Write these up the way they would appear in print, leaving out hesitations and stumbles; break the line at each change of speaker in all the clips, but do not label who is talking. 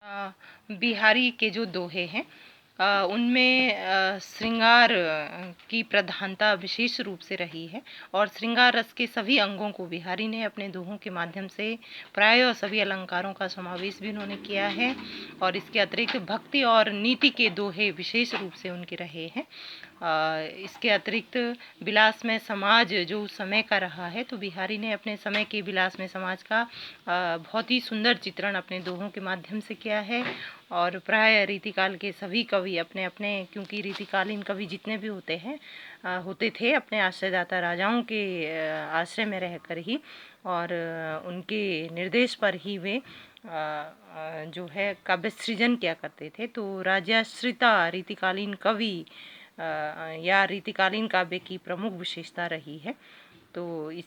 बिहारी के जो दोहे हैं उनमें श्रृंगार की प्रधानता विशेष रूप से रही है और श्रृंगार रस के सभी अंगों को बिहारी ने अपने दोहों के माध्यम से प्रायः सभी अलंकारों का समावेश भी उन्होंने किया है। और इसके अतिरिक्त भक्ति और नीति के दोहे विशेष रूप से उनके रहे हैं। इसके अतिरिक्त विलास में समाज जो उस समय का रहा है, तो बिहारी ने अपने समय के विलास में समाज का बहुत ही सुंदर चित्रण अपने दोहों के माध्यम से किया है। और प्राय रीतिकाल के सभी कवि अपने अपने, क्योंकि रीतिकालीन कवि जितने भी होते थे अपने आश्रयदाता राजाओं के आश्रय में रहकर ही और उनके निर्देश पर ही वे जो है काव्य सृजन किया करते थे। तो राजाश्रिता रीतिकालीन कवि या रीतिकालीन काव्य की प्रमुख विशेषता रही है। तो इस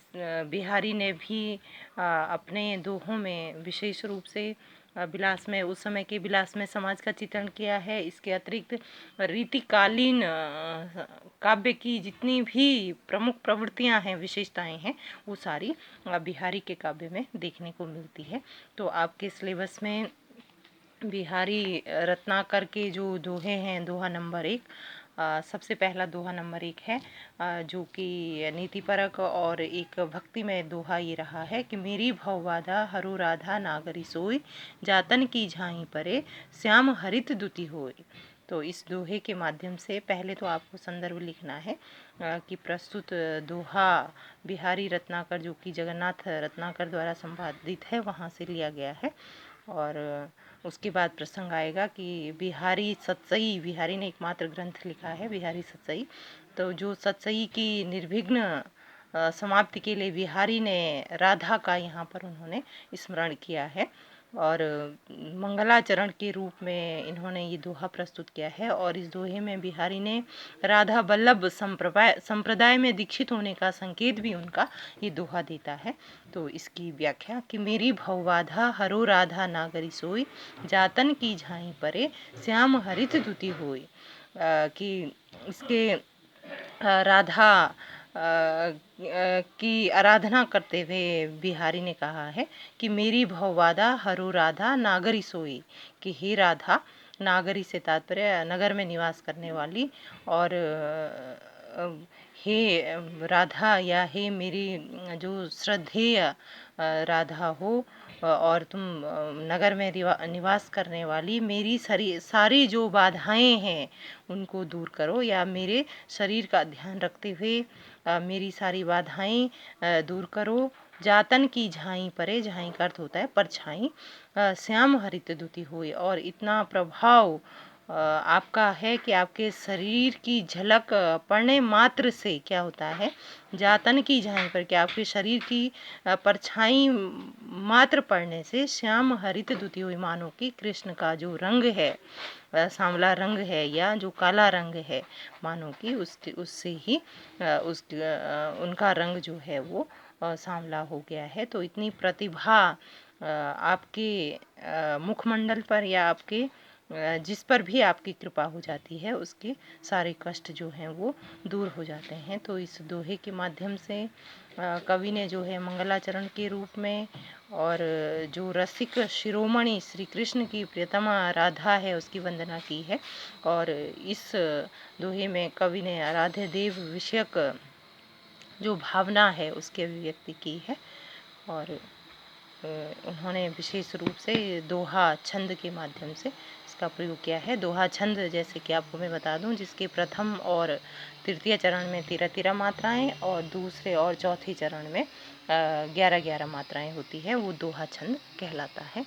बिहारी ने भी अपने दोहों में विशेष रूप से विलास में, उस समय के विलास में समाज का चित्रण किया है। इसके अतिरिक्त रीतिकालीन काव्य की जितनी भी प्रमुख प्रवृत्तियां हैं, विशेषताएं हैं, वो सारी बिहारी के काव्य में देखने को मिलती है। तो आपके सिलेबस में बिहारी रत्नाकर के जो दोहे हैं, दोहा नंबर 1, सबसे पहला दोहा नंबर 1 है जो कि नीतिपरक और एक भक्तिमय दोहा ये रहा है कि मेरी भवबाधा हरु राधा नागरी सोई, जातन की झाई परे श्याम हरित दुति होय। तो इस दोहे के माध्यम से पहले तो आपको संदर्भ लिखना है कि प्रस्तुत दोहा बिहारी रत्नाकर, जो कि जगन्नाथ रत्नाकर द्वारा संपादित है, वहाँ से लिया गया है। और उसके बाद प्रसंग आएगा कि बिहारी सतसई, बिहारी ने एकमात्र ग्रंथ लिखा है बिहारी सतसई। तो जो सतसई की निर्विघ्न समाप्ति के लिए बिहारी ने राधा का यहाँ पर उन्होंने स्मरण किया है और मंगलाचरण के रूप में इन्होंने ये दोहा प्रस्तुत किया है। और इस दोहे में बिहारी ने राधा वल्लभ संप्रदाय में दीक्षित होने का संकेत भी उनका ये दोहा देता है। तो इसकी व्याख्या कि मेरी भवबाधा हरो राधा नागरी सोई, जातन की झाई परे श्याम हरित दुति होई। कि इसके राधा की आराधना करते हुए बिहारी ने कहा है कि मेरी भवबाधा हरो राधा नागरी सोई, कि हे राधा, नागरी से तात्पर्य नगर में निवास करने वाली, और हे राधा या हे मेरी जो श्रद्धेय राधा हो और तुम नगर में निवास करने वाली, मेरी सारी जो बाधाएं हैं उनको दूर करो, या मेरे शरीर का ध्यान रखते हुए मेरी सारी बाधाएं दूर करो। जातन की झाई परे, झाई का अर्थ होता है परछाई, श्याम हरित दुति होए। और इतना प्रभाव आपका है कि आपके शरीर की झलक पड़ने मात्र से क्या होता है, जातन की झाई पर, क्या आपके शरीर की परछाई मात्र पड़ने से श्याम हरित दुति हुई, मानो कि कृष्ण का जो रंग है, सांवला रंग है या जो काला रंग है, मानो कि उससे ही उनका रंग जो है वो सांवला हो गया है। तो इतनी प्रतिभा आपके मुखमंडल पर या आपके जिस पर भी आपकी कृपा हो जाती है, उसके सारे कष्ट जो हैं वो दूर हो जाते हैं। तो इस दोहे के माध्यम से कवि ने जो है मंगलाचरण के रूप में और जो रसिक शिरोमणि श्री कृष्ण की प्रियतमा राधा है उसकी वंदना की है। और इस दोहे में कवि ने आराध्य देव विषयक जो भावना है उसकी अभिव्यक्ति की है। और उन्होंने विशेष रूप से दोहा छंद के माध्यम से इसका प्रयोग किया है। दोहा छंद जैसे कि आपको मैं बता दूं, जिसके प्रथम और तृतीय चरण में 13-13 मात्राएं और दूसरे और चौथे चरण में 11-11 मात्राएं होती है, वो दोहा छंद कहलाता है।